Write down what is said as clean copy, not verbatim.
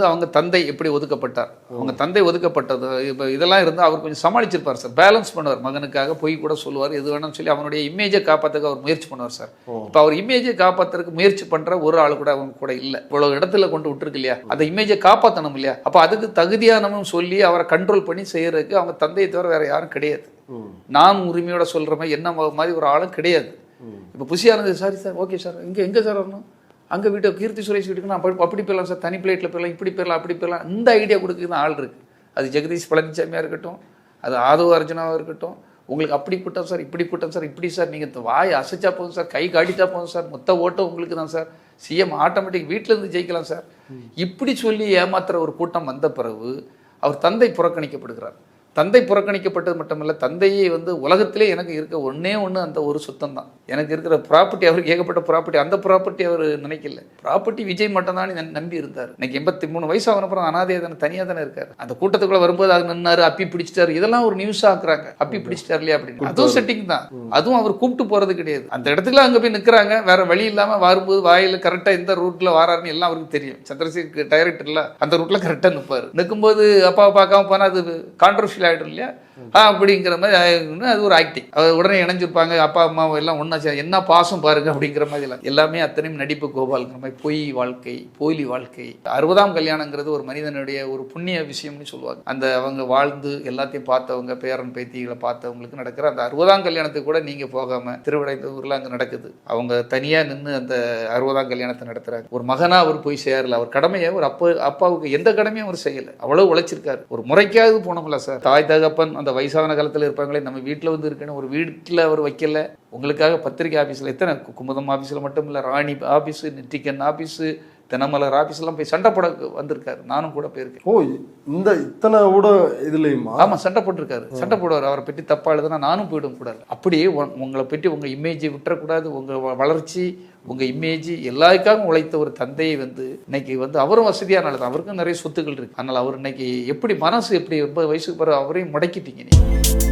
அவங்க தந்தை எப்படி ஒதுக்கப்பட்டார், அவங்க தந்தை ஒதுக்கப்பட்டது இப்போ இதெல்லாம் இருந்தால் அவர் கொஞ்சம் சமாளிச்சிருப்பார் சார். பேலன்ஸ் பண்ணுவார், மகனுக்காக போய் கூட சொல்லுவார், எது வேணும்னு சொல்லி அவனுடைய இமேஜை காப்பாற்றுக்கு அவர் முயற்சி பண்ணுவார் சார். இப்போ அவர் இமேஜை காப்பாற்றுறதுக்கு முயற்சி பண்ணுற ஒரு ஆள் கூட அவங்க கூட இல்லை. இவ்வளோ இடத்துல கொண்டு விட்டுருக்கு இல்லையா, அந்த இமேஜை காப்பாற்றணும் இல்லையா. அப்போ அதுக்கு தகுதியானவன் சொல்லி அவரை கண்ட்ரோல் பண்ணி செய்யறதுக்கு அவங்க தந்தையை தவிர வேற யாரும் கிடையாது. நான் உரிமையோட சொல்கிற மாதிரி என்ன மாதிரி ஒரு ஆளும் கிடையாது. இப்போ புஷியாக இருந்தது, சாரி சார், ஓகே சார், எங்கே சார் வரணும், அங்கே வீட்டை கீர்த்தி சுரேஷ் வீட்டுக்கு நான் அப்படி போயிடலாம் சார், தனி பிளேட்டில் போயிடலாம், இப்படி போயிடலாம், அப்படி போயிடலாம், இந்த ஐடியா கொடுக்குறது ஆள் இருக்குது. அது ஜெகதீஷ் பழனிசாமியாக இருக்கட்டும், அது ஆதவ அர்ஜுனாவாக இருக்கட்டும். உங்களுக்கு அப்படி போட்டோம் சார், இப்படி போட்டோம் சார், இப்படி சார், நீங்கள் வாய் அசைச்சா போதும் சார், கை காட்டிட்டா போதும் சார், மொத்த ஓட்டம் உங்களுக்கு தான் சார், சிஎம் ஆட்டோமேட்டிக் வீட்டிலேருந்து ஜெயிக்கலாம் சார், இப்படி சொல்லி ஏமாத்துற ஒரு கூட்டம் வந்த பிறகு அவர் தந்தை புறக்கணிக்கப்படுகிறார். தந்தை புறக்கணிக்கப்பட்டது மட்டுமல்ல, தந்தையே உலகத்திலே எனக்கு இருக்க ஒன்றே அந்த ஒரு சுத்தம் தான் எனக்கு இருக்கிற ப்ராப்பர்ட்டி. அவருக்கு ஏகப்பட்ட ப்ராப்பர்ட்டி, அந்த ப்ராப்பர்ட்டி அவர் நினைக்கல. ப்ராப்பர்ட்டி விஜய் மட்டும் தான் நம்பி இருந்தார். இன்னைக்கு 83 வயசு ஆனப்புறம் அனாதையாக தானே தனியாக தானே இருக்காரு. அந்த கூட்டத்துக்குள்ள வரும்போது அது நின்னாரு, அப்பி பிடிச்சிட்டாரு, இதெல்லாம் ஒரு நியூஸ் ஆக்குறாங்க, அப்பி பிடிச்சிட்டாரு இல்லையா அப்படின்னு. அதுவும் செட்டிங் தான், அதுவும் அவர் கூப்பிட்டு போறது கிடையாது. அந்த இடத்துல அங்கே போய் நிற்கிறாங்க, வேற வழி இல்லாமல் வரும்போது வாயில் கரெக்டாக எந்த ரூட்ல வாராருன்னு எல்லாம் அவருக்கு தெரியும். சந்திரசேகர் டைரக்டர்ல அந்த ரூட்ல கரெக்டாக நிற்பாரு. நிற்கும்போது அப்பாவை பார்க்காம போனால் அது கான்ட்ரவர்ஷியல் ஆகிடும் இல்லையா. அப்படிங்கிற மாதிரி அது ஒரு ஆக்டிங். உடனே இணைஞ்சிருப்பாங்க, அப்பா அம்மா எல்லாம் ஒன்னா என்ன பாசம் பாருங்க அப்படிங்கிற மாதிரி எல்லாம் எல்லாமே அத்தனையும் நடிப்பு கோபால்ங்கிற மாதிரி பொய் வாழ்க்கை, போலி வாழ்க்கை. 60ஆம் கல்யாணங்கிறது ஒரு மனிதனுடைய ஒரு புண்ணிய விஷயம்னு சொல்லுவாங்க. அந்த அவங்க வாழ்ந்து எல்லாத்தையும் பார்த்தவங்க, பேரன் பேத்திகளை பார்த்தவங்களுக்கு நடக்கிற அந்த 60ஆம் கல்யாணத்துக்கு கூட நீங்க போகாம திருவிடைந்தூர்ல அங்க நடக்குது. அவங்க தனியா நின்று அந்த 60ஆம் கல்யாணத்தை நடத்துறாங்க. ஒரு மகனா அவர் போய் சேரல, அவர் கடமையை ஒரு அப்பாவுக்கு எந்த கடமையும் அவர் செய்யல. அவ்வளவு உழைச்சிருக்காரு. ஒரு முறைக்காவது போனோம்ல சார். தாய் தகப்பன் அந்த வயசான காலத்தில் இருப்பாங்களே, நம்ம வீட்டில் இருக்கணும், ஒரு வீட்டில் அவர் வைக்கல. உங்களுக்காக பத்திரிகை ஆஃபீஸில் எத்தனை, குமுதம் ஆஃபீஸில் மட்டும் இல்லை, ராணி ஆஃபீஸு, நெற்றிக்கன் ஆஃபீஸு, தினமலர் ஆஃபீஸ்லாம் போய் சண்டை போட வந்திருக்காரு. நானும் கூட போயிருக்கேன். ஓ, இந்த இத்தனை கூட இதுலையுமா? ஆமாம், சண்டை போட்டிருக்காரு. சண்டை போடுவார். அவரை பற்றி தப்பா எழுதுனா நானும் போயிடும் கூடாது. அப்படியே உங்களை பற்றி உங்கள் இமேஜை விட்டுறக்கூடாது. உங்கள் வளர்ச்சி, உங்கள் இமேஜ் எல்லாருக்காகவும் உழைத்த ஒரு தந்தையை இன்னைக்கு அவரும் வசதியான ஆள் தான், அவருக்கும் நிறைய சொத்துக்கள் இருக்கு. அதனால் அவர் இன்னைக்கு எப்படி மனசு எப்படி 80 வயசுக்கு பிறகு அவரையும் முடக்கிட்டீங்க நீ.